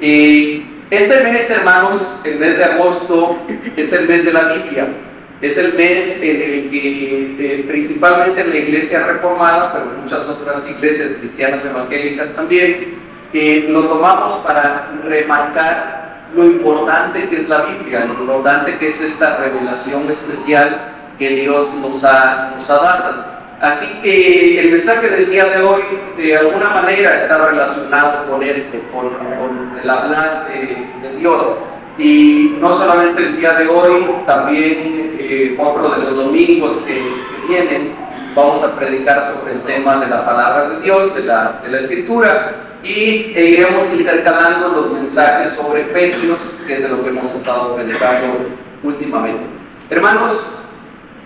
Este mes, hermanos, el mes de agosto, es el mes de la Biblia. Es el mes en el que, principalmente en la iglesia reformada, pero en muchas otras iglesias cristianas evangélicas también, lo tomamos para remarcar lo importante que es la Biblia, lo importante que es esta revelación especial que Dios nos ha dado. Así que el mensaje del día de hoy, de alguna manera, está relacionado con esto, con el hablar de Dios. Y no solamente el día de hoy, también otro de los domingos que vienen, vamos a predicar sobre el tema de la palabra de Dios, de la Escritura, y iremos intercalando los mensajes sobre Efesios, que es de lo que hemos estado predicando últimamente. Hermanos,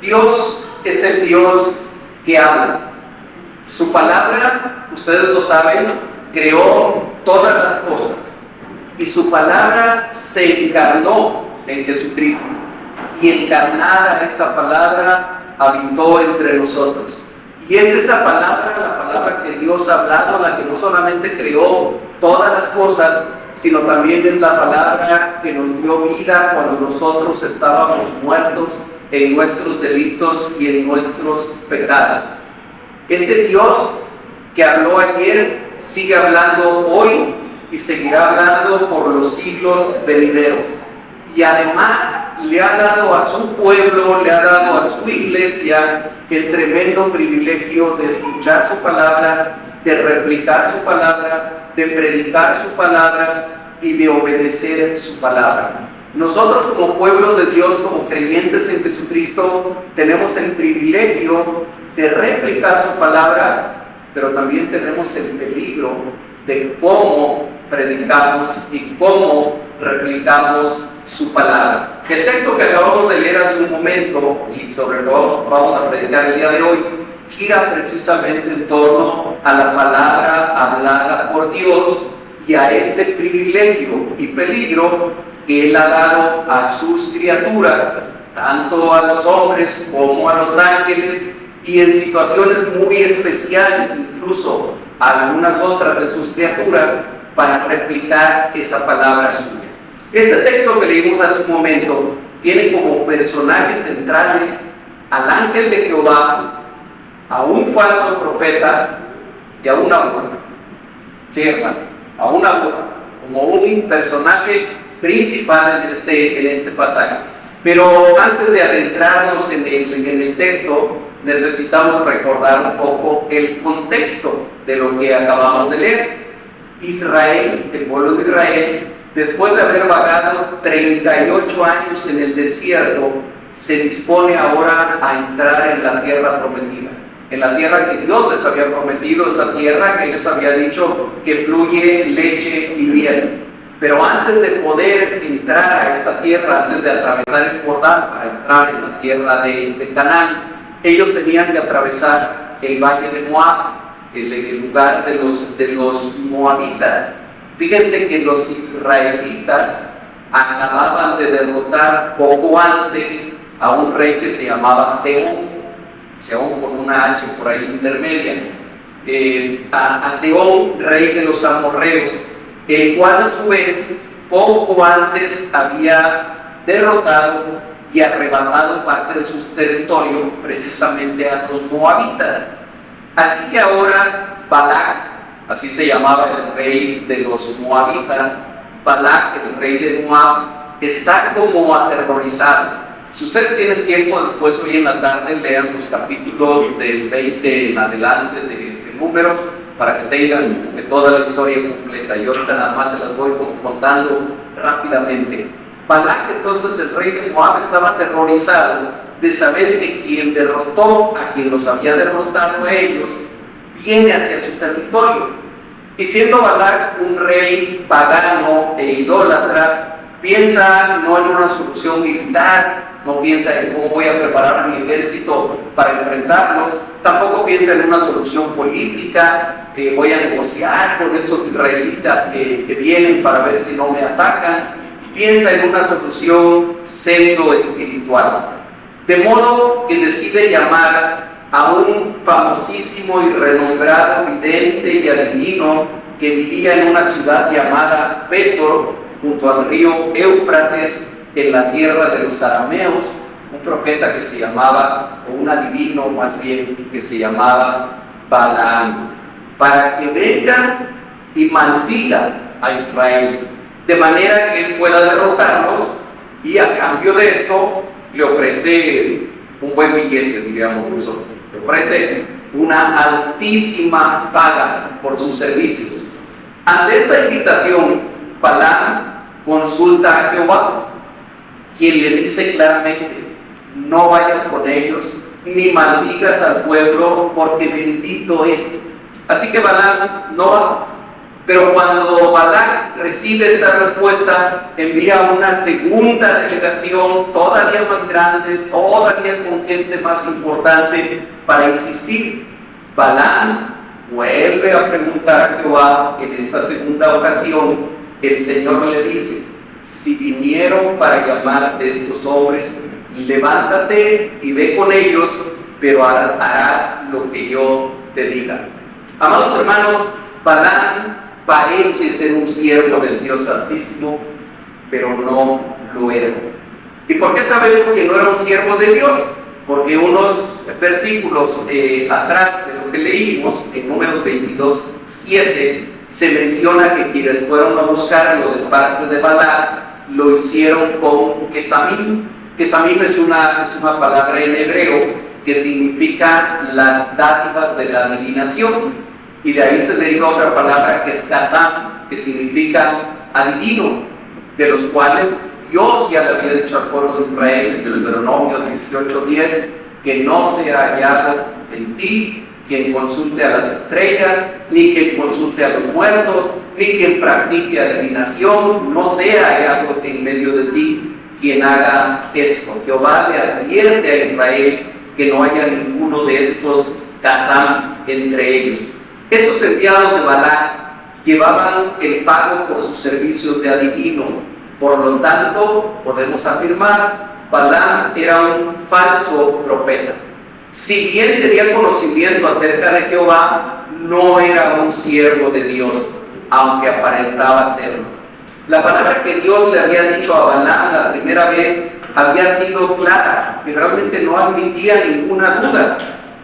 Dios es el Dios que habla. Su palabra, ustedes lo saben, creó todas las cosas. Y su palabra se encarnó en Jesucristo. Y encarnada esa palabra habitó entre nosotros. Y es esa palabra, la palabra que Dios ha hablado, la que no solamente creó todas las cosas, sino también es la palabra que nos dio vida cuando nosotros estábamos muertos en nuestros delitos y en nuestros pecados. Ese Dios que habló ayer sigue hablando hoy y seguirá hablando por los siglos venideros. Y además le ha dado a su pueblo, le ha dado a su iglesia el tremendo privilegio de escuchar su palabra, de replicar su palabra, de predicar su palabra y de obedecer su palabra. Nosotros como pueblo de Dios, como creyentes en Jesucristo, tenemos el privilegio de replicar su palabra, pero también tenemos el peligro de cómo predicamos y cómo replicamos su palabra. El texto que acabamos de leer hace un momento, y sobre todo vamos a predicar el día de hoy, gira precisamente en torno a la palabra hablada por Dios y a ese privilegio y peligro que Él ha dado a sus criaturas, tanto a los hombres como a los ángeles, y en situaciones muy especiales, incluso a algunas otras de sus criaturas, para replicar esa palabra suya. Este texto que leímos hace un momento tiene como personajes centrales al ángel de Jehová, a un falso profeta y a una bruja. Sí, hermano, a una bruja, como un personaje principal en este pasaje. Pero antes de adentrarnos en el texto, necesitamos recordar un poco el contexto de lo que acabamos de leer. Israel, el pueblo de Israel, después de haber vagado 38 años en el desierto, se dispone ahora a entrar en la tierra prometida, en la tierra que Dios les había prometido, esa tierra que les había dicho que fluye leche y miel. Pero antes de poder entrar a esa tierra, antes de atravesar el Jordán para entrar en la tierra de Canaán, ellos tenían que atravesar el valle de Moab, el lugar de los moabitas. Fíjense que los israelitas acababan de derrotar poco antes a un rey que se llamaba Sehón con una H por ahí intermedia, a Sehón, rey de los amorreos, el cual a su vez poco antes había derrotado y arrebatado parte de su territorio precisamente a los moabitas. Así que ahora Balac, así se llamaba el rey de los moabitas, Balac, el rey de Moab, está como aterrorizado. Si ustedes tienen tiempo, después hoy en la tarde lean los capítulos del 20 en adelante de Números, para que tengan toda la historia completa. Y ahorita nada más se las voy contando rápidamente. Balac, entonces, el rey de Moab, estaba aterrorizado de saber que quien derrotó a quien los había derrotado a ellos viene hacia su territorio. Y siendo Balac un rey pagano e idólatra, piensa no en una solución militar, no piensa en cómo voy a preparar a mi ejército para enfrentarlos, tampoco piensa en una solución política, voy a negociar con estos israelitas que vienen para ver si no me atacan. Piensa en una solución pseudo-espiritual. De modo que decide llamar a un famosísimo y renombrado vidente y adivino que vivía en una ciudad llamada Petor, junto al río Éufrates, en la tierra de los arameos, un profeta que se llamaba, o un adivino más bien, que se llamaba Balaam, para que venga y maldiga a Israel, de manera que él pueda derrotarlos, y a cambio de esto le ofrece un buen billete, diríamos nosotros, le ofrece una altísima paga por sus servicios. Ante esta invitación, Balaam consulta a Jehová, quien le dice claramente: no vayas con ellos, ni maldigas al pueblo, porque bendito es. Así que Balaam no va. Pero cuando Balac recibe esta respuesta, envía una segunda delegación, todavía más grande, todavía con gente más importante, para insistir. Balaam vuelve a preguntar a Jehová. En esta segunda ocasión, el Señor le dice: si vinieron para llamarte a estos hombres, levántate y ve con ellos, pero harás lo que yo te diga. Amados hermanos, Balaam parece ser un siervo del Dios Altísimo, pero no lo era. ¿Y por qué sabemos que no era un siervo de Dios? Porque unos versículos atrás de lo que leímos, en Números 22:7, se menciona que quienes fueron a buscarlo de parte de Balac lo hicieron con Quesamim. Quesamim es una palabra en hebreo que significa las dádivas de la adivinación. Y de ahí se deriva otra palabra que es Kazam, que significa adivino, de los cuales Dios ya le había dicho al pueblo de Israel en Deuteronomio 18:10, que no sea hallado en ti quien consulte a las estrellas, ni quien consulte a los muertos, ni quien practique adivinación, no sea hallado en medio de ti quien haga esto. Jehová le advierte a Israel que no haya ninguno de estos Kazam entre ellos. Estos enviados de Balac llevaban el pago por sus servicios de adivino. Por lo tanto, podemos afirmar, Balaam era un falso profeta. Si bien tenía conocimiento acerca de Jehová, no era un siervo de Dios, aunque aparentaba serlo. La palabra que Dios le había dicho a Balaam la primera vez había sido clara y realmente no admitía ninguna duda.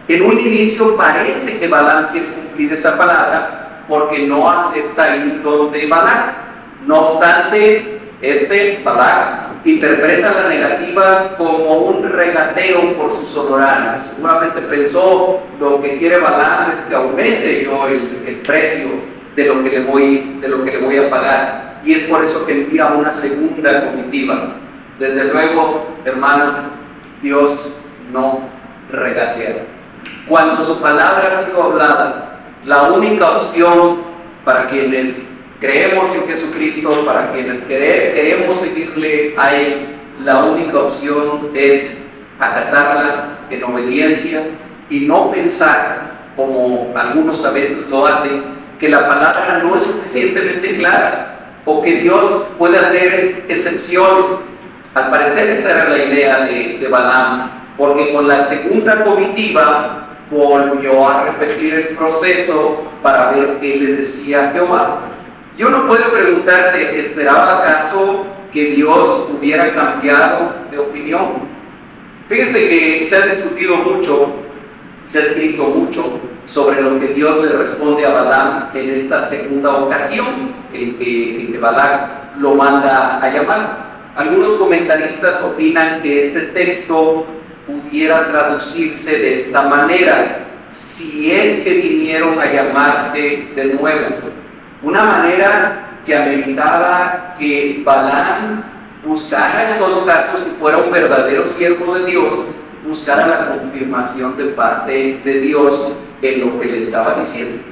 En un inicio parece que Balaam quiere cumplir esa palabra porque no acepta el don de Balac. No obstante, Balac interpreta la negativa como un regateo por sus honorarios. Seguramente pensó: lo que quiere Balaam es que aumente yo el precio de lo que le voy a pagar. Y es por eso que envía una segunda comitiva. Desde luego, hermanos, Dios no regatea. Cuando su palabra ha sido hablada, la única opción para quienes creemos en Jesucristo, para quienes queremos seguirle a Él, la única opción es acatarla en obediencia y no pensar, como algunos a veces lo hacen, que la palabra no es suficientemente clara o que Dios puede hacer excepciones. Al parecer esa era la idea de Balaam, porque con la segunda comitiva volvió a repetir el proceso para ver qué le decía Jehová. Yo no puedo preguntarse: ¿esperaba acaso que Dios hubiera cambiado de opinión? Fíjense que se ha discutido mucho, se ha escrito mucho sobre lo que Dios le responde a Balaam en esta segunda ocasión en que Balac lo manda a llamar. Algunos comentaristas opinan que este texto pudiera traducirse de esta manera: si es que vinieron a llamarte de nuevo. Una manera que ameritaba que Balaam buscara, en todo caso, si fuera un verdadero siervo de Dios, buscara la confirmación de parte de Dios en lo que le estaba diciendo.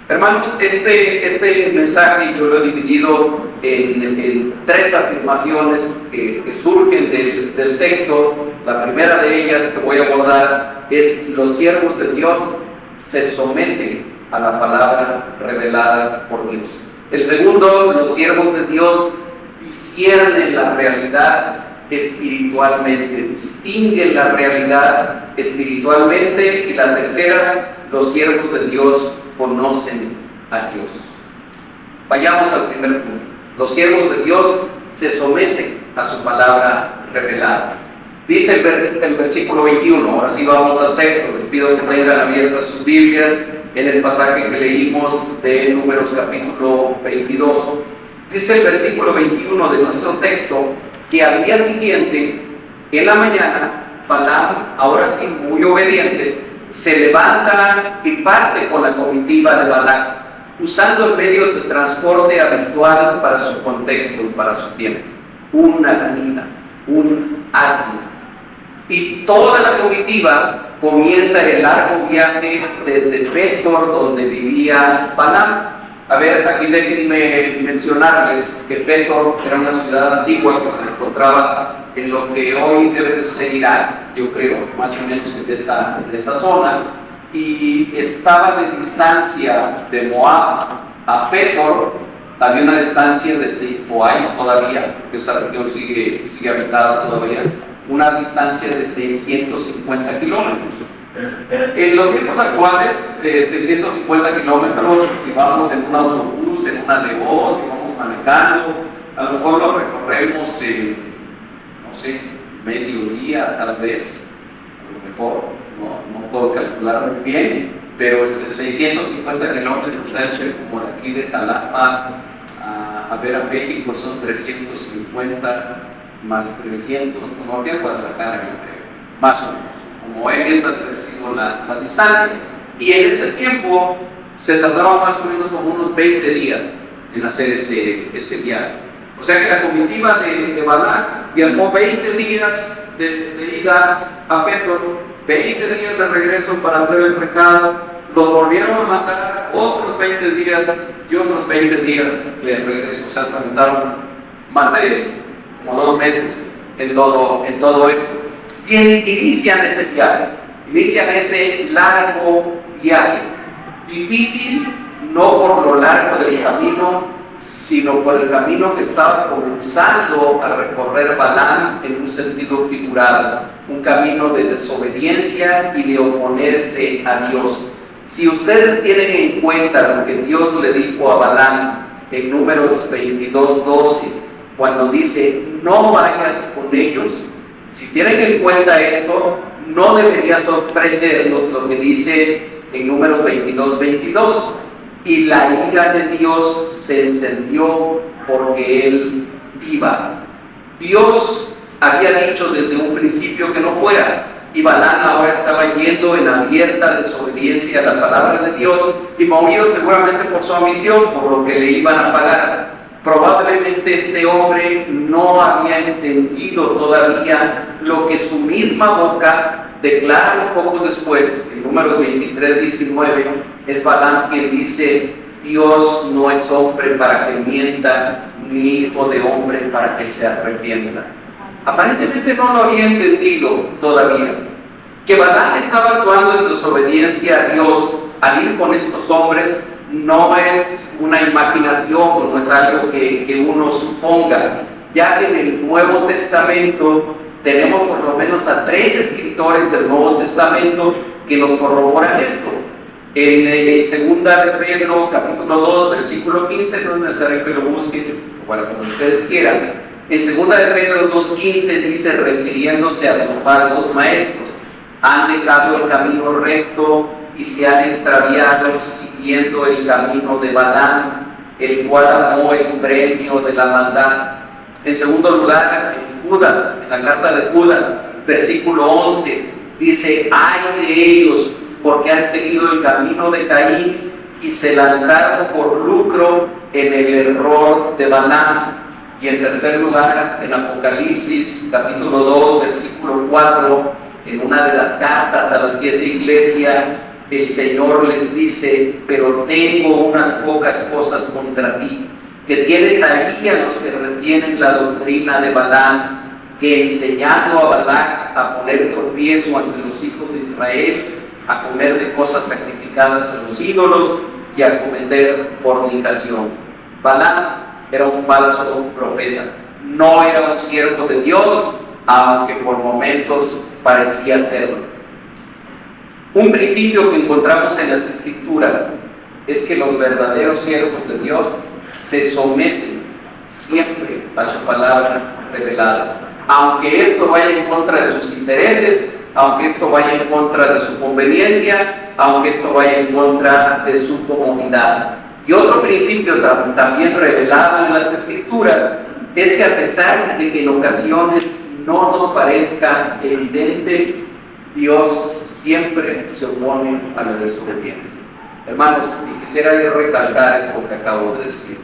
Hermanos, este mensaje yo lo he dividido en tres afirmaciones que surgen del texto. La primera de ellas que voy a abordar es: los siervos de Dios se someten a la palabra revelada por Dios. El segundo: los siervos de Dios disciernen la realidad espiritualmente, distinguen la realidad espiritualmente. Y la tercera: los siervos de Dios conocen a Dios. Vayamos al primer punto. Los siervos de Dios se someten a su palabra revelada. Dice el versículo 21, ahora sí vamos al texto, les pido que tengan abiertas sus Biblias en el pasaje que leímos de Números capítulo 22. Dice el versículo 21 de nuestro texto que al día siguiente, en la mañana, Balaam, ahora sí muy obediente, se levanta y parte con la comitiva de Balac, usando el medio de transporte habitual para su contexto y para su tiempo, un asnita, un asno. Y toda la comitiva comienza el largo viaje desde Petor, donde vivía Balaam. A ver, aquí déjenme mencionarles que Petor era una ciudad antigua que se encontraba en lo que hoy debe de ser Irak, yo creo, más o menos en esa zona, y estaba de distancia de Moab a Petor, había una distancia de Seifoai todavía, que esa región sigue habitada todavía, una distancia de 650 kilómetros. En los tiempos actuales, 650 kilómetros, si vamos en un autobús, en una Levó, si vamos manejando, a lo mejor lo recorremos en, no sé, medio día tal vez, a lo mejor, no puedo calcular bien, pero 650 kilómetros, como de aquí de Jalapa a ver a México son 350 más 300, como aquí a Guadalajara, yo creo, más o menos. Como esa ha sido la distancia, y en ese tiempo se tardaba más o menos como unos 20 días en hacer ese viaje. O sea que la comitiva de Balac viajó 20 días de ida a Petor, 20 días de regreso para traer el recado, los volvieron a mandar otros 20 días y otros 20 días de regreso. O sea, se aventaron más de como 2 meses en todo esto. Y inician ese viaje, inician ese largo viaje, difícil no por lo largo del camino, sino por el camino que estaba comenzando a recorrer Balaam en un sentido figurado, un camino de desobediencia y de oponerse a Dios. Si ustedes tienen en cuenta lo que Dios le dijo a Balaam en Números 22:12, cuando dice, no vayas con ellos, si tienen en cuenta esto, no debería sorprendernos lo que dice en Números 22:22. Y la ira de Dios se encendió porque él iba. Dios había dicho desde un principio que no fuera, y Balaam ahora estaba yendo en abierta desobediencia a la palabra de Dios y movido seguramente por su ambición, por lo que le iban a pagar. Probablemente este hombre no había entendido todavía lo que su misma boca declara un poco después, en Números 23:19, es Balaam quien dice, Dios no es hombre para que mienta, ni hijo de hombre para que se arrepienta. Aparentemente no lo había entendido todavía, que Balaam estaba actuando en desobediencia a Dios al ir con estos hombres. No es una imaginación, no es algo que uno suponga, ya que en el Nuevo Testamento tenemos por lo menos a 3 escritores del Nuevo Testamento que nos corroboran esto. En 2 de Pedro, capítulo 2, versículo 15, no es necesario que lo busquen, bueno, como ustedes quieran. En 2 de Pedro 2:15 dice, refiriéndose a los falsos maestros, han dejado el camino recto y se han extraviado siguiendo el camino de Balaam, el cual amó el premio de la maldad. En segundo lugar, en Judas, en la carta de Judas, versículo 11, dice, ay de ellos, porque han seguido el camino de Caín y se lanzaron por lucro en el error de Balaam. Y en tercer lugar, en Apocalipsis, capítulo 2, versículo 4, en una de las cartas a las 7 iglesias, el Señor les dice, pero tengo unas pocas cosas contra ti, que tienes ahí a los que retienen la doctrina de Balaam, que enseñando a Balac a poner tropiezo ante los hijos de Israel, a comer de cosas sacrificadas a los ídolos y a cometer fornicación. Balaam era un falso profeta, no era un siervo de Dios, aunque por momentos parecía serlo. Un principio que encontramos en las Escrituras es que los verdaderos siervos de Dios se someten siempre a su palabra revelada. Aunque esto vaya en contra de sus intereses, aunque esto vaya en contra de su conveniencia, aunque esto vaya en contra de su comodidad. Y otro principio también revelado en las Escrituras es que a pesar de que en ocasiones no nos parezca evidente, Dios siempre se opone a la desobediencia. Hermanos, y quisiera yo recalcar esto que acabo de decir.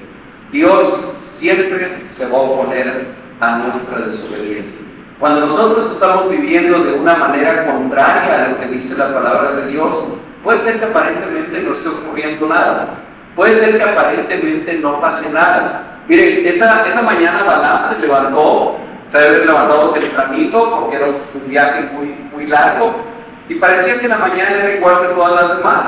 Dios siempre se va a oponer a nuestra desobediencia. Cuando nosotros estamos viviendo de una manera contraria a lo que dice la palabra de Dios, puede ser que aparentemente no esté ocurriendo nada. Puede ser que aparentemente no pase nada. Miren, esa mañana Balaam se levantó, se debe haber levantado tempranito porque era un viaje muy largo, y parecía que la mañana era igual que todas las demás.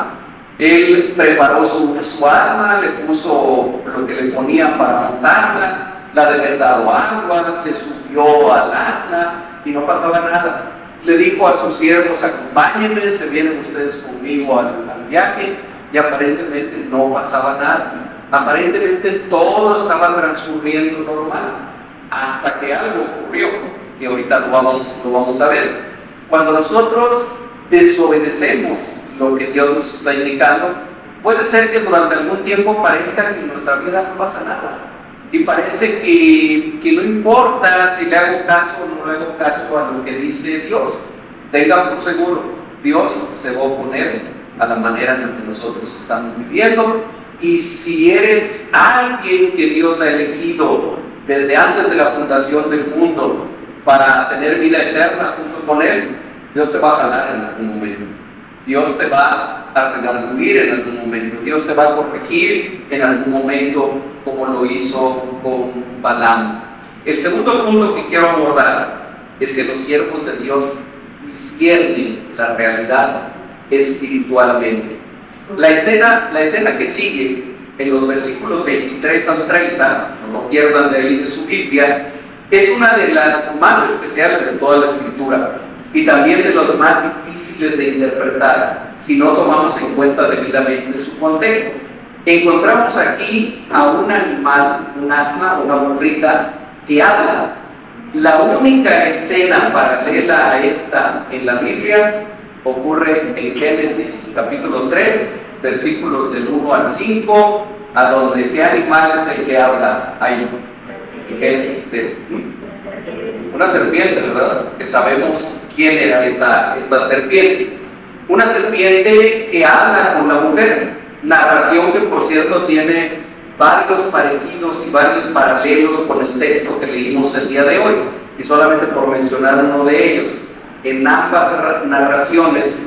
Él preparó su asna, le puso lo que le ponían para montarla, le había dado agua, se subió al asna y no pasaba nada. Le dijo a sus siervos: acompáñenme, se vienen ustedes conmigo al viaje, y aparentemente no pasaba nada. Aparentemente todo estaba transcurriendo normal, hasta que algo ocurrió, que ahorita lo vamos a ver. Cuando nosotros desobedecemos lo que Dios nos está indicando, puede ser que durante algún tiempo parezca que en nuestra vida no pasa nada, y parece que no importa si le hago caso o no le hago caso a lo que dice Dios. Tengan por seguro, Dios se va a oponer a la manera en la que nosotros estamos viviendo. Y si eres alguien que Dios ha elegido desde antes de la fundación del mundo para tener vida eterna junto con Él, Dios te va a jalar en algún momento. Dios te va a redarguir en algún momento. Dios te va a corregir en algún momento, como lo hizo con Balaam. El segundo punto que quiero abordar es que los siervos de Dios disciernen la realidad espiritualmente. La escena que sigue en los versículos 23 al 30, no lo pierdan de ahí de su Biblia, es una de las más especiales de toda la Escritura y también de las más difíciles de interpretar si no tomamos en cuenta debidamente su contexto. Encontramos aquí a un animal, un asna, una burrita, que habla. La única escena paralela a esta en la Biblia ocurre en Génesis capítulo 3, versículos del 1 al 5, a donde ¿qué animal es el que habla ahí? En Génesis 3. Una serpiente, ¿verdad? Que sabemos quién era esa serpiente. Una serpiente que habla con la mujer. Narración que, por cierto, tiene varios parecidos y varios paralelos con el texto que leímos el día de hoy. Y solamente por mencionar uno de ellos. En ambas narraciones,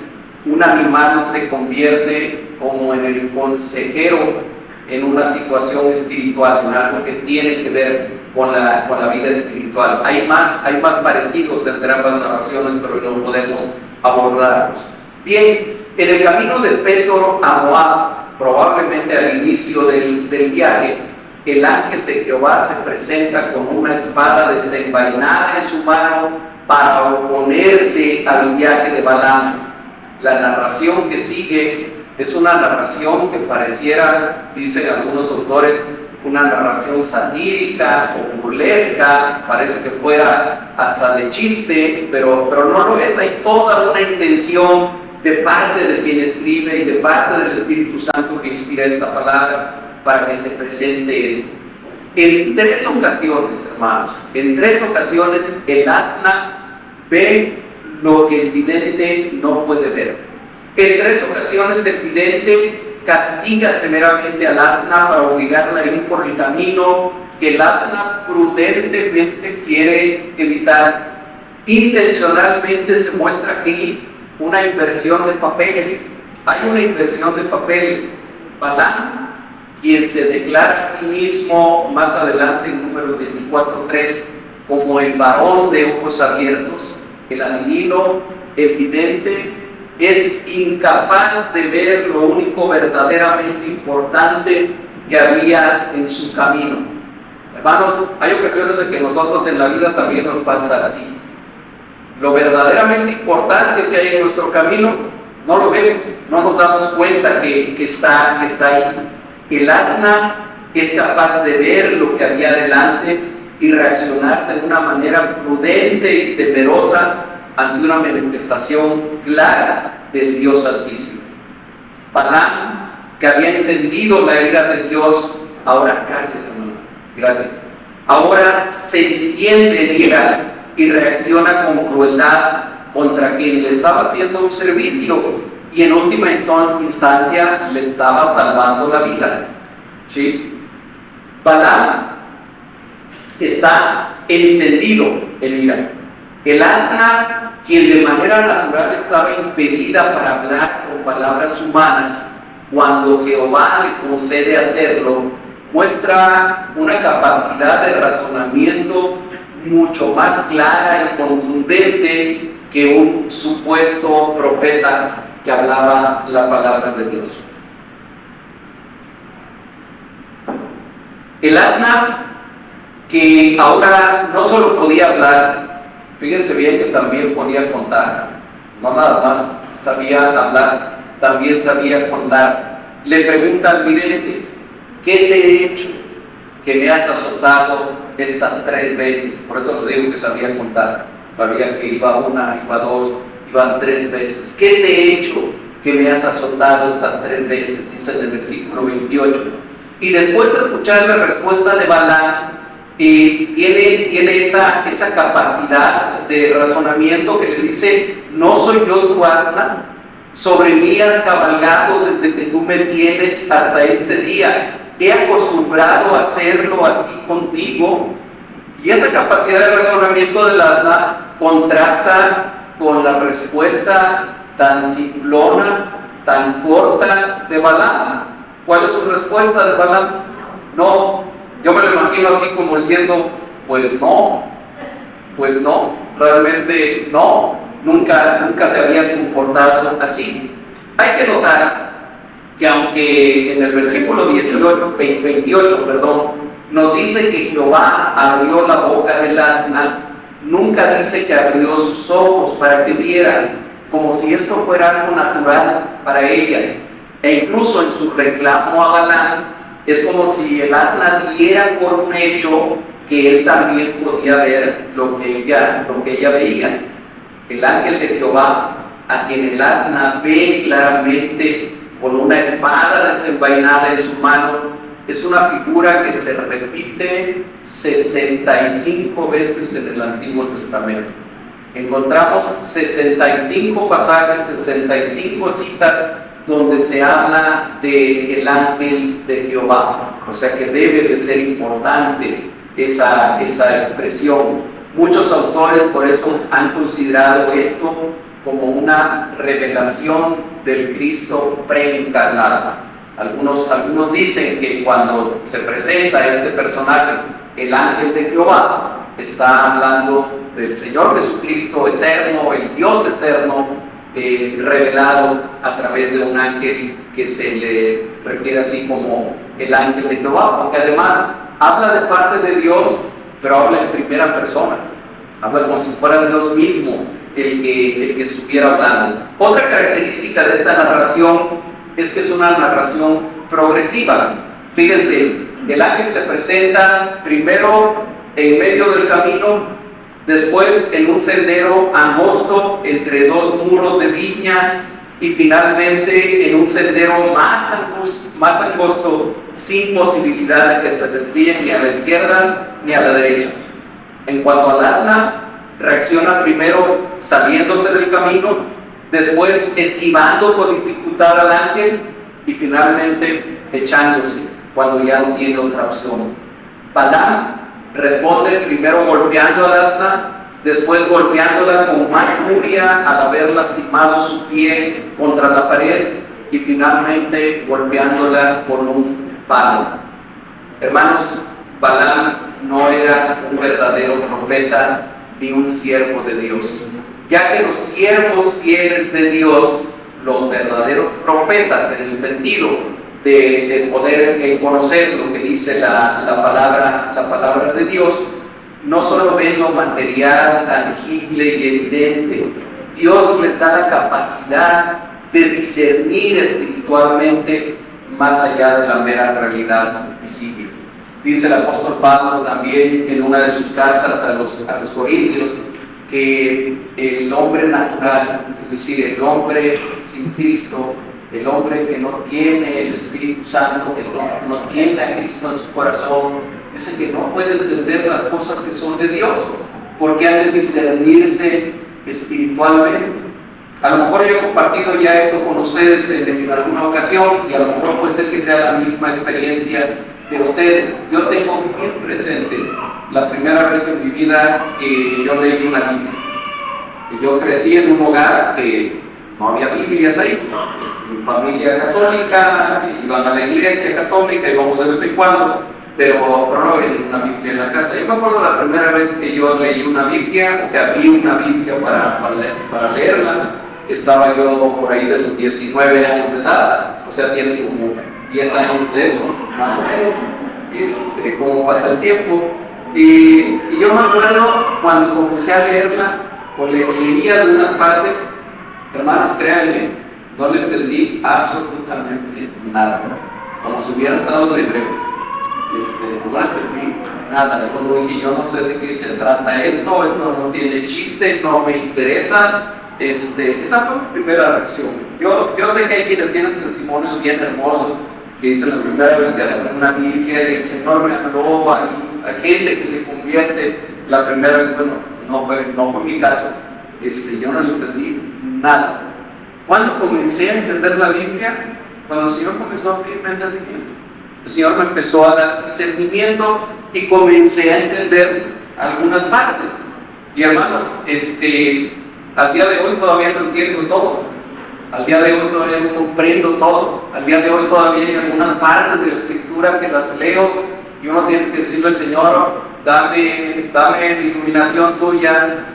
un animal se convierte como en el consejero en una situación espiritual, en algo que tiene que ver con la vida espiritual. Hay más parecidos entre ambas narraciones, pero no podemos abordarlos. Bien, en el camino de Pedro a Moab, probablemente al inicio del viaje, el ángel de Jehová se presenta con una espada desenvainada en su mano para oponerse al viaje de Balaam. La narración que sigue es una narración que pareciera, dicen algunos autores, una narración satírica o burlesca, parece que fuera hasta de chiste, pero no lo es. Hay toda una intención de parte de quien escribe y de parte del Espíritu Santo que inspira esta palabra para que se presente esto. En 3 ocasiones, hermanos, en 3 ocasiones el asna ve lo que el vidente no puede ver. En 3 ocasiones el vidente castiga severamente al asna para obligarla a ir por el camino que el asna prudentemente quiere evitar. Intencionalmente se muestra aquí una inversión de papeles. Hay una inversión de papeles. Balaam, quien se declara a sí mismo más adelante en Números 24:3 como el varón de ojos abiertos, el adivino, el vidente, es incapaz de ver lo único verdaderamente importante que había en su camino. Hermanos, hay ocasiones en que nosotros en la vida también nos pasa así. Lo verdaderamente importante que hay en nuestro camino no lo vemos, no nos damos cuenta que está ahí. El asna es capaz de ver lo que había adelante y reaccionar de una manera prudente y temerosa ante una manifestación clara del Dios Altísimo. Balaam, que había encendido la ira de Dios, ahora, gracias hermano, gracias, ahora se enciende en ira y reacciona con crueldad contra quien le estaba haciendo un servicio y en última instancia le estaba salvando la vida. ¿Sí? Balaam está encendido en ira. El asna, quien de manera natural estaba impedida para hablar con palabras humanas, cuando Jehová le concede hacerlo, muestra una capacidad de razonamiento mucho más clara y contundente que un supuesto profeta que hablaba la palabra de Dios. El asna, que ahora no solo podía hablar, fíjense bien que también podía contar, no nada más sabía hablar, también sabía contar. Le pregunta al vidente: ¿qué te he hecho que me has azotado estas 3 veces? Por eso lo digo que sabía contar. Sabía que iba una, iba 2, iban 3 veces. ¿Qué te he hecho que me has azotado estas 3 veces? Dice en el versículo 28. Y después de escuchar la respuesta de Balaam, tiene esa capacidad de razonamiento que le dice: no soy yo tu asna, sobre mí has cabalgado desde que tú me tienes hasta este día, he acostumbrado a hacerlo así contigo. Y esa capacidad de razonamiento del asna contrasta con la respuesta tan simplona, tan corta de Balaam. ¿Cuál es su respuesta de Balaam? No. Yo me lo imagino así como diciendo: pues no, realmente no, nunca te habías comportado así. Hay que notar que aunque en el versículo 28, nos dice que Jehová abrió la boca del asna, nunca dice que abrió sus ojos para que viera, como si esto fuera algo natural para ella. E incluso en su reclamo a Balaam, es como si el asna diera por un hecho que él también podía ver lo que ella veía. El ángel de Jehová, a quien el asna ve claramente con una espada desenvainada en su mano, es una figura que se repite 65 veces en el Antiguo Testamento. Encontramos 65 pasajes, 65 citas donde se habla del ángel de Jehová. O sea que debe de ser importante esa expresión. Muchos autores por eso han considerado esto como una revelación del Cristo preencarnado. Algunos dicen que cuando se presenta este personaje, el ángel de Jehová, está hablando del Señor Jesucristo eterno, el Dios eterno, revelado a través de un ángel que se le refiere así como el ángel de Jehová, porque además habla de parte de Dios, pero habla en primera persona, habla como si fuera Dios mismo el que estuviera hablando. Otra característica de esta narración es que es una narración progresiva. Fíjense, el ángel se presenta primero en medio del camino, después en un sendero angosto entre 2 muros de viñas y finalmente en un sendero más angosto, sin posibilidad de que se desvíen ni a la izquierda ni a la derecha. En cuanto al asna, reacciona primero saliéndose del camino, después esquivando con dificultad al ángel y finalmente echándose cuando ya no tiene otra opción. Balaam responde primero golpeando al asna, después golpeándola con más furia al haber lastimado su pie contra la pared y finalmente golpeándola con un palo. Hermanos, Balaam no era un verdadero profeta ni un siervo de Dios, ya que los siervos fieles de Dios, los verdaderos profetas en el sentido de poder conocer lo que dice la palabra de Dios, no solo ven lo material, tangible y evidente. Dios les da la capacidad de discernir espiritualmente más allá de la mera realidad visible. Dice el apóstol Pablo también en una de sus cartas a los Corintios que el hombre natural, es decir, el hombre sin Cristo, el hombre que no tiene el Espíritu Santo, que no tiene a Cristo en su corazón, dice que no puede entender las cosas que son de Dios, porque ha de discernirse espiritualmente. A lo mejor yo he compartido ya esto con ustedes en alguna ocasión, y a lo mejor puede ser que sea la misma experiencia de ustedes. Yo tengo bien presente la primera vez en mi vida que yo leí una Biblia. Yo crecí en un hogar que no había Biblias ahí. Mi familia católica, iban a la iglesia católica, íbamos de vez en cuando, pero no había una Biblia en la casa. Yo me acuerdo la primera vez que yo leí una Biblia, que abrí una Biblia para leerla. Estaba yo por ahí de los 19 años de edad, o sea, tiene como 10 años de eso, más o menos, como pasa el tiempo. Y yo me acuerdo cuando comencé a leerla, pues leía algunas partes, hermanos, créanme, no le entendí absolutamente nada, como si hubiera estado en hebreo. No entendí nada. Luego dije, yo no sé de qué se trata esto no tiene chiste, no me interesa. Esa fue mi primera reacción. Yo sé que hay quienes tienen testimonios bien hermosos, que dicen la primera vez que agarré una Biblia y el Señor me habló, hay gente que se convierte la primera vez. Bueno, no fue mi caso. Yo no le entendí nada. Cuando comencé a entender la Biblia, cuando el Señor comenzó a abrirme entendimiento, el Señor me empezó a dar discernimiento y comencé a entender algunas partes. Y hermanos, al día de hoy todavía no entiendo todo. Al día de hoy todavía no comprendo todo. Al día de hoy todavía hay algunas partes de la Escritura que las leo y uno tiene que decirle al Señor, dame iluminación tuya,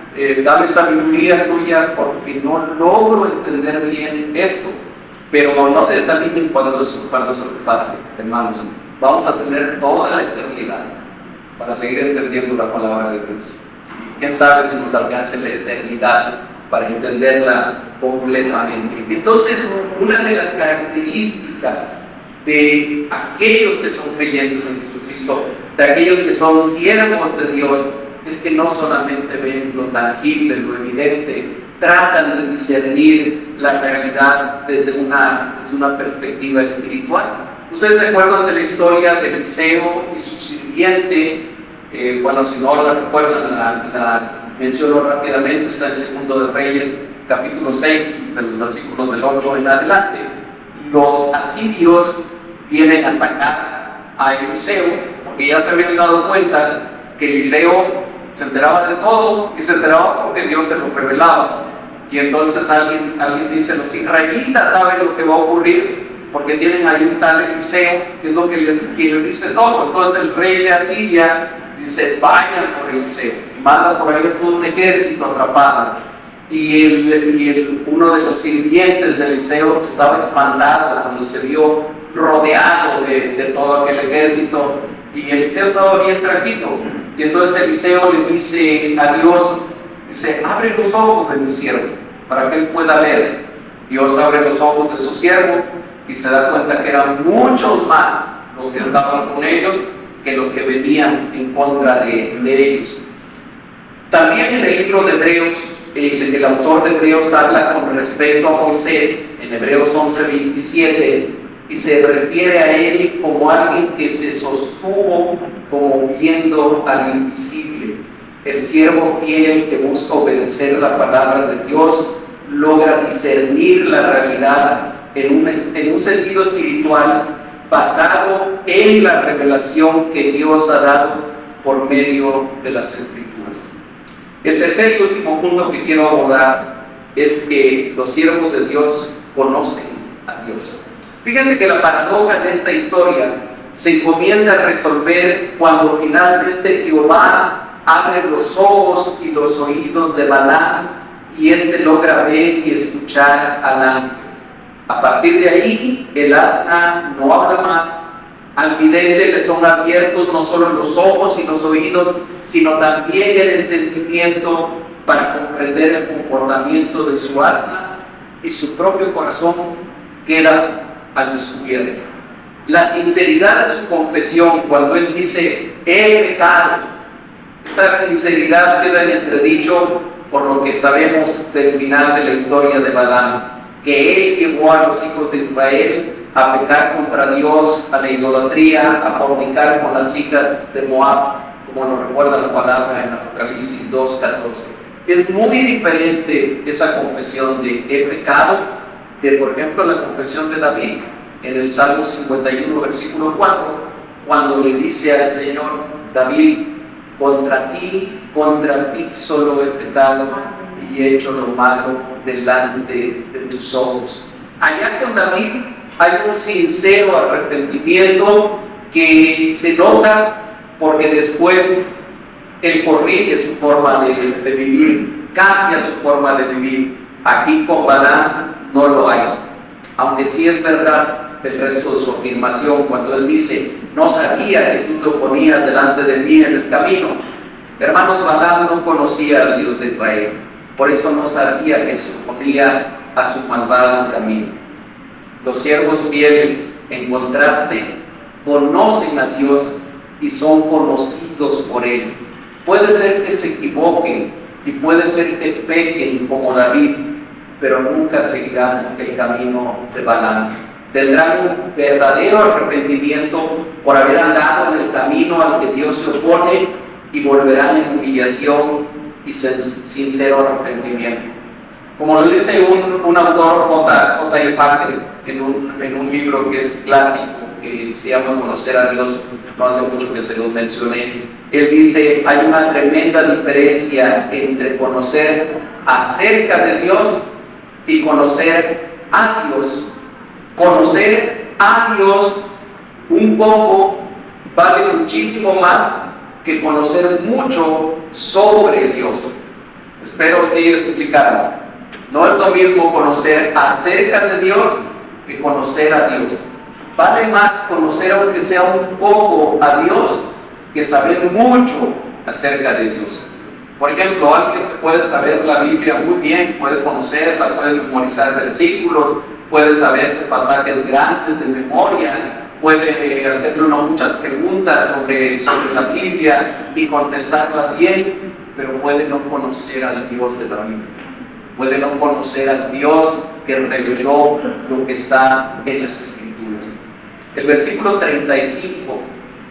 dame sabiduría tuya, porque no logro entender bien esto. Pero no se desanimen cuando se les pase, hermanos. Vamos a tener toda la eternidad para seguir entendiendo la palabra de Dios. Quién sabe si nos alcance la eternidad para entenderla completamente. Entonces, una de las características de aquellos que son creyentes en Jesucristo, de aquellos que son siervos de Dios, es que no solamente ven lo tangible, lo evidente, tratan de discernir la realidad desde una perspectiva espiritual. Ustedes se acuerdan de la historia de Eliseo y su sirviente. Bueno, si no la recuerdan, la menciono rápidamente. Está en 2 de Reyes, capítulo 6, de los versículos del 8 en adelante. Los asirios vienen a atacar a Eliseo, porque ya se habían dado cuenta que Eliseo se enteraba de todo y se enteraba porque Dios se lo revelaba. Y entonces alguien dice, los israelitas saben lo que va a ocurrir porque tienen ahí un tal Eliseo, que es lo que les dice todo. Entonces el rey de Asiria dice, vayan por Eliseo, y manda por ahí todo un ejército atrapado. Y uno de los sirvientes de Eliseo estaba espantado cuando se vio rodeado de todo aquel ejército, y Eliseo estaba bien tranquilo. Y entonces Eliseo le dice a Dios, dice, abre los ojos de mi siervo para que él pueda ver. Dios abre los ojos de su siervo y se da cuenta que eran muchos más los que estaban con ellos que los que venían en contra de ellos. También en el libro de Hebreos, el autor de Hebreos habla con respecto a Moisés en Hebreos 11:27 y se refiere a él como alguien que se sostuvo como viendo al invisible. El siervo fiel que busca obedecer la palabra de Dios logra discernir la realidad en un sentido espiritual basado en la revelación que Dios ha dado por medio de las Escrituras. El tercer y último punto que quiero abordar es que los siervos de Dios conocen a Dios. Fíjense que la paradoja de esta historia se comienza a resolver cuando finalmente Jehová abre los ojos y los oídos de Balaam y éste logra ver y escuchar al ángel. A partir de ahí, el asna no habla más. Al vidente le son abiertos no solo los ojos y los oídos, sino también el entendimiento para comprender el comportamiento de su asna, y su propio corazón queda al descubierto. la sinceridad de su confesión cuando él dice, he pecado. Esa sinceridad queda en entredicho por lo que sabemos del final de la historia de Balaam, que él llevó a los hijos de Israel a pecar contra Dios, a la idolatría, a fornicar con las hijas de Moab, como nos recuerda la palabra en Apocalipsis 2:14. Es muy diferente esa confesión de he pecado de, por ejemplo, la confesión de David en el Salmo 51, versículo 4, cuando le dice al Señor, David, contra ti solo he pecado y he hecho lo malo delante de tus ojos. Allá con David hay un sincero arrepentimiento que se nota porque después él corrige su forma de vivir, cambia su forma de vivir. Aquí con Balaam no lo hay, aunque sí es verdad el resto de su afirmación cuando él dice, no sabía que tú te oponías delante de mí en el camino. Hermanos, Balaam no conocía al Dios de Israel, por eso no sabía que se oponía a su malvado camino. Los siervos fieles, en contraste, conocen a Dios y son conocidos por Él. Puede ser que se equivoquen y puede ser que pequen como David, pero nunca seguirán el camino de Balaam. Tendrán un verdadero arrepentimiento por haber andado en el camino al que Dios se opone y volverán en humillación y sincero arrepentimiento. Como lo dice un autor, J.I. Packer, en un libro que es clásico, que se llama Conocer a Dios, no hace mucho que se lo mencioné, él dice, hay una tremenda diferencia entre conocer acerca de Dios y conocer a Dios. Conocer a Dios un poco vale muchísimo más que conocer mucho sobre Dios. Espero sí explicarlo. No es lo mismo conocer acerca de Dios que conocer a Dios. Vale más conocer, aunque sea un poco, a Dios que saber mucho acerca de Dios. Por ejemplo, alguien se puede saber la Biblia muy bien, puede conocerla, puede memorizar versículos, puede saberse pasajes grandes de memoria, puede hacerle muchas preguntas sobre la Biblia y contestarlas bien, pero puede no conocer al Dios de la Biblia. Puede no conocer al Dios que reveló lo que está en las Escrituras. El versículo 35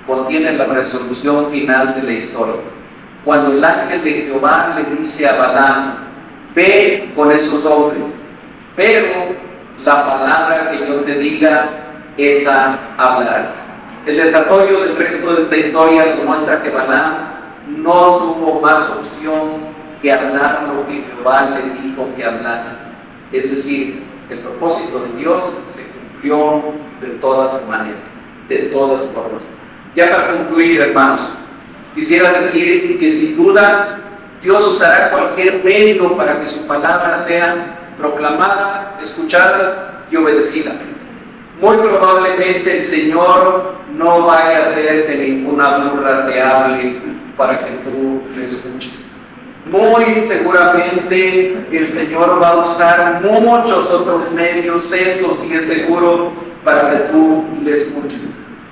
contiene la resolución final de la historia. Cuando el ángel de Jehová le dice a Balaam, ve con esos hombres, pero la palabra que yo te diga, esa hablarás. El desarrollo del resto de esta historia demuestra que Balaam no tuvo más opción que hablar lo que Jehová le dijo que hablase. Es decir, el propósito de Dios se cumplió de todas maneras, de todas formas. Ya para concluir, hermanos, quisiera decir que sin duda Dios usará cualquier medio para que su palabra sea proclamada, escuchada y obedecida. Muy probablemente el Señor no vaya a hacer que ninguna burra te hable para que tú le escuches. Muy seguramente el Señor va a usar muchos otros medios, eso sí es seguro, para que tú le escuches.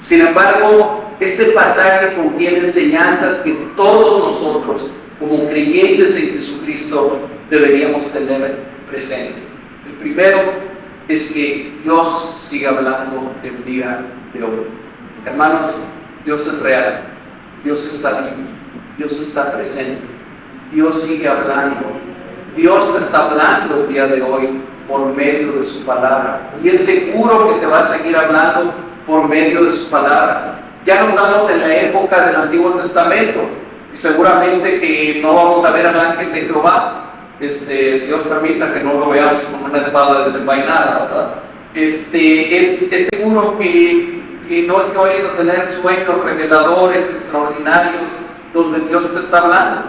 Sin embargo, este pasaje contiene enseñanzas que todos nosotros, como creyentes en Jesucristo, deberíamos tener presente. El primero es que Dios sigue hablando el día de hoy. Hermanos, Dios es real, Dios está vivo, Dios está presente. Dios sigue hablando. Dios te está hablando el día de hoy por medio de su palabra. Y es seguro que te va a seguir hablando por medio de su palabra. Ya no estamos en la época del Antiguo Testamento. Y seguramente que no vamos a ver al ángel de Jehová. Dios permita que no lo veamos con una espada desenvainada, ¿verdad? Es seguro que no es que vayas a tener sueños reveladores, extraordinarios, donde Dios te está hablando.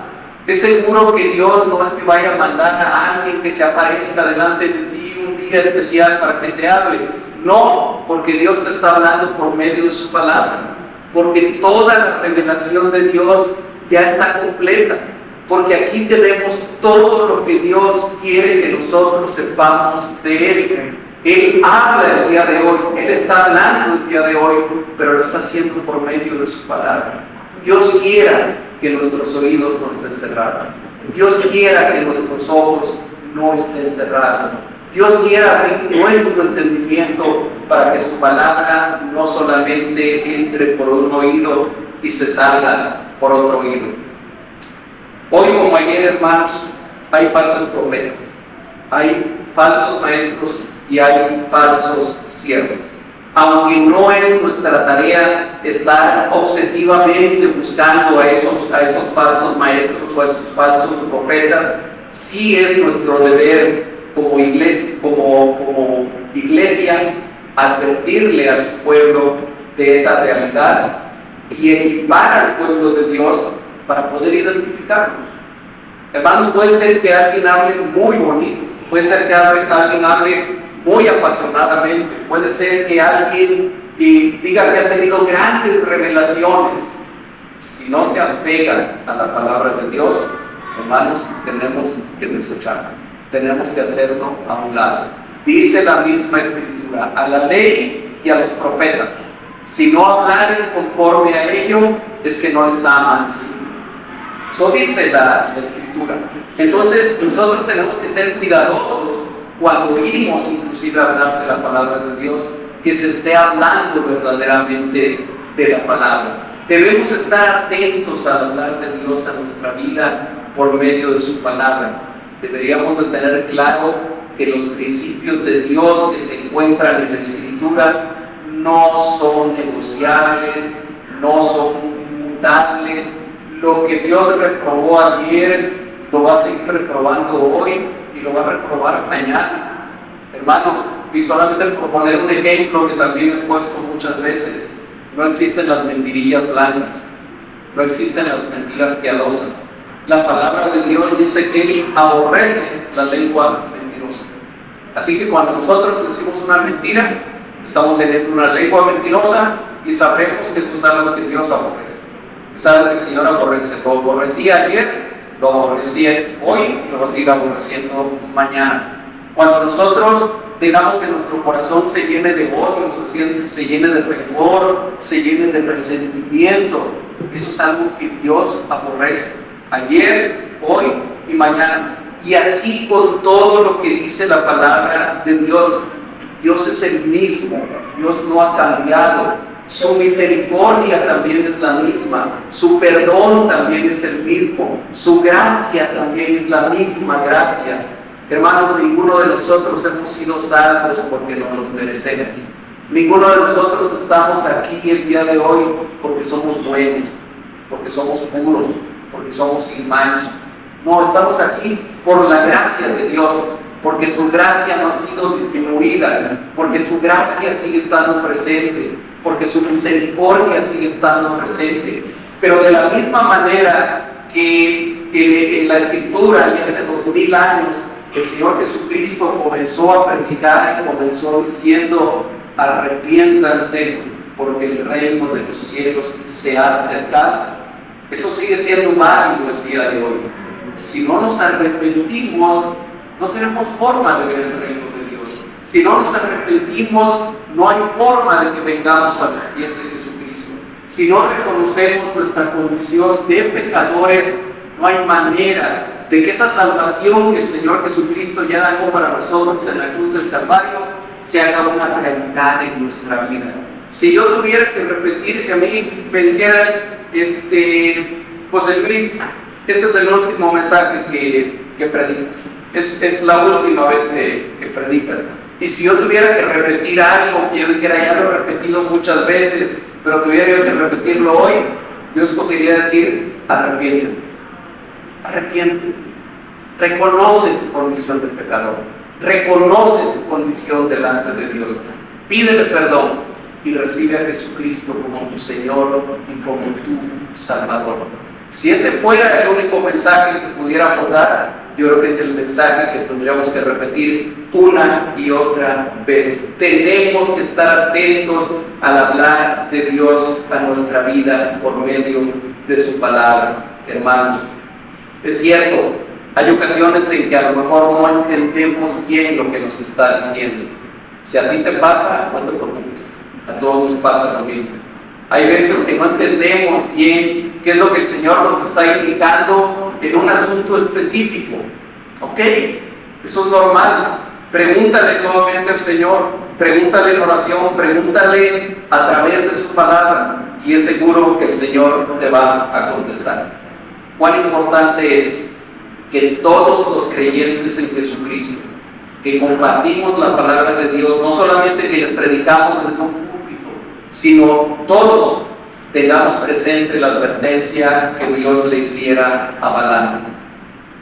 Es seguro que Dios no es que vaya a mandar a alguien que se aparezca delante de ti un día especial para que te hable. No, porque Dios te está hablando por medio de su palabra. Porque toda la revelación de Dios ya está completa. Porque aquí tenemos todo lo que Dios quiere que nosotros sepamos de Él. Él habla el día de hoy, Él está hablando el día de hoy, pero lo está haciendo por medio de su palabra. Dios quiera que nuestros oídos no estén cerrados. Dios quiera que nuestros ojos no estén cerrados. Dios quiera abrir nuestro entendimiento para que su palabra no solamente entre por un oído y se salga por otro oído. Hoy como ayer, hermanos, hay falsos profetas, hay falsos maestros y hay falsos siervos. Aunque no es nuestra tarea estar obsesivamente buscando a esos falsos maestros o a esos falsos profetas, sí es nuestro deber como iglesia advertirle a su pueblo de esa realidad y equipar al pueblo de Dios para poder identificarlos. Hermanos, puede ser que alguien hable muy bonito, puede ser que alguien hable muy apasionadamente, puede ser que alguien diga que ha tenido grandes revelaciones. Si no se apega a la palabra de Dios, hermanos, tenemos que desecharla, tenemos que hacerlo a un lado. Dice la misma Escritura, a la ley y a los profetas, si no hablaren conforme a ello, es que no les aman. Eso dice la Escritura. Entonces, nosotros tenemos que ser cuidadosos cuando oímos inclusive hablar de la palabra de Dios, que se esté hablando verdaderamente de la palabra. Debemos estar atentos al hablar de Dios a nuestra vida por medio de su palabra. Deberíamos de tener claro que los principios de Dios que se encuentran en la Escritura no son negociables, no son mutables. Lo que Dios reprobó ayer, lo va a seguir reprobando hoy y lo va a reprobar mañana. Hermanos, y solamente por poner un ejemplo que también he puesto muchas veces, no existen las mentirillas blancas, no existen las mentiras piadosas. La palabra de Dios dice que Él aborrece la lengua mentirosa. Así que cuando nosotros decimos una mentira, estamos teniendo una lengua mentirosa y sabremos que eso es algo que Dios aborrece. Es algo que el Señor aborrece. Lo aborrecía ayer, lo aborrecía hoy y lo va a seguir aborreciendo mañana. Cuando nosotros dejamos que nuestro corazón se llene de odio, se llene de rencor, se llene de resentimiento, eso es algo que Dios aborrece. Ayer, hoy y mañana. Y así con todo lo que dice la palabra de Dios. Dios es el mismo, Dios no ha cambiado. Su misericordia también es la misma, su perdón también es el mismo, su gracia también es la misma gracia. Hermanos, ninguno de nosotros hemos sido salvos porque no los merecemos. Ninguno de nosotros estamos aquí el día de hoy porque somos buenos, porque somos puros, porque somos sin mancha. No, estamos aquí por la gracia de Dios, porque su gracia no ha sido disminuida, porque su gracia sigue estando presente, porque su misericordia sigue estando presente. Pero de la misma manera que en la Escritura, y hace 2000 años, el Señor Jesucristo comenzó a predicar y comenzó diciendo: arrepiéntanse porque el reino de los cielos se ha acercado. Eso sigue siendo válido el día de hoy. Si no nos arrepentimos, no tenemos forma de ver el reino de Dios. Si no nos arrepentimos, no hay forma de que vengamos a los pies de Jesucristo. Si no reconocemos nuestra condición de pecadores, no hay manera de que esa salvación que el Señor Jesucristo ya dejó para nosotros en la cruz del Calvario se haga una realidad en nuestra vida. Si yo tuviera que repetir, si a mí me dijeran, José Luis, este es el último mensaje que predicas, es la última vez que predicas, y si yo tuviera que repetir algo que yo dijera, ya lo he repetido muchas veces, pero tuviera que repetirlo hoy, yo escogería decir: arrepiéntete, arrepiéntete, reconoce tu condición de pecador, reconoce tu condición delante de Dios, pídele perdón y recibe a Jesucristo como tu Señor y como tu Salvador. Si ese fuera el único mensaje que pudiéramos dar, yo creo que es el mensaje que tendríamos que repetir una y otra vez. Tenemos que estar atentos al hablar de Dios a nuestra vida por medio de su palabra, hermanos. Es cierto, hay ocasiones en que a lo mejor no entendemos bien lo que nos está diciendo. Si a ti te pasa, no te preocupes, a todos nos pasa lo mismo. Hay veces que no entendemos bien qué es lo que el Señor nos está indicando en un asunto específico. ¿Ok? Eso es normal. Pregúntale nuevamente al Señor, pregúntale en oración, pregúntale a través de su palabra, y es seguro que el Señor te va a contestar. Cuán importante es que todos los creyentes en Jesucristo, que compartimos la palabra de Dios, no solamente que les predicamos desde un púlpito, sino todos tengamos presente la advertencia que Dios le hiciera a Balaam.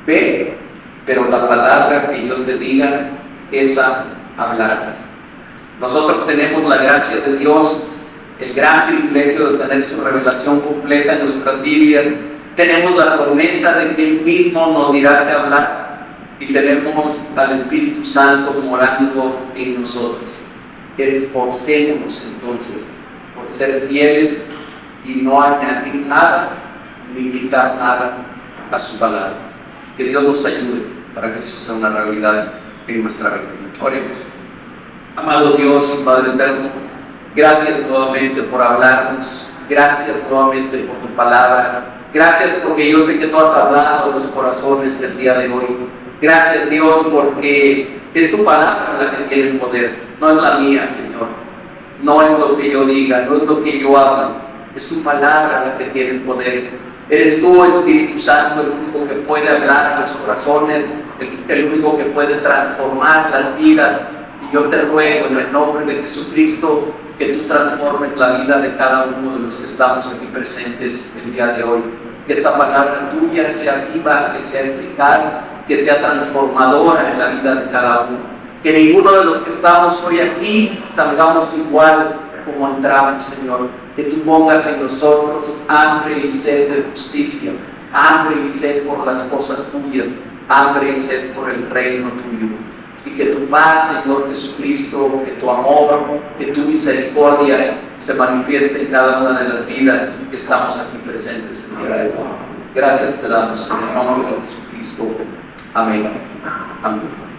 Ve, pero la palabra que yo te diga, esa hablarás. Nosotros tenemos la gracia de Dios, el gran privilegio de tener su revelación completa en nuestras Biblias. Tenemos la promesa de que Él mismo nos dirá de hablar, y tenemos al Espíritu Santo morando en nosotros. Esforcémonos entonces por ser fieles y no añadir nada ni quitar nada a su palabra. Que Dios nos ayude para que eso sea una realidad en nuestra vida. Oremos. Amado Dios y Padre eterno, gracias nuevamente por hablarnos, gracias nuevamente por tu palabra, gracias porque yo sé que tú has hablado a los corazones el día de hoy. Gracias, Dios, porque es tu palabra la que tiene el poder, no es la mía, Señor. No es lo que yo diga, no es lo que yo haga, es tu palabra la que tiene el poder. Eres tú, Espíritu Santo, el único que puede hablar a los corazones, el único que puede transformar las vidas. Y yo te ruego en el nombre de Jesucristo que tú transformes la vida de cada uno de los que estamos aquí presentes el día de hoy. Que esta palabra tuya sea viva, que sea eficaz, que sea transformadora en la vida de cada uno. Que ninguno de los que estamos hoy aquí salgamos igual como entramos, Señor. Que tú pongas en nosotros hambre y sed de justicia, hambre y sed por las cosas tuyas, hambre y sed por el reino tuyo. Y que tu paz, Señor Jesucristo, que tu amor, que tu misericordia se manifieste en cada una de las vidas que estamos aquí presentes el día de hoy. Gracias te damos en el nombre de Jesucristo. Amén. Amén.